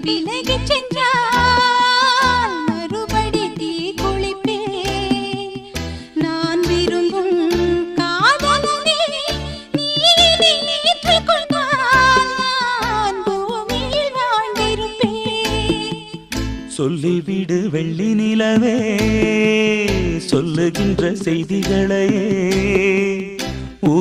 விலகிச் சென்றால் மறுபடி தீ குளிப்பேன். நான் விரும்பும் காதலனே நீ ஏற்றுக்கொண்டால் நான் பூமியில் வாழ்ந்திருப்பேன். சொல்லிவிடு வெள்ளி நிலவே சொல்லுகின்ற செய்திகளையே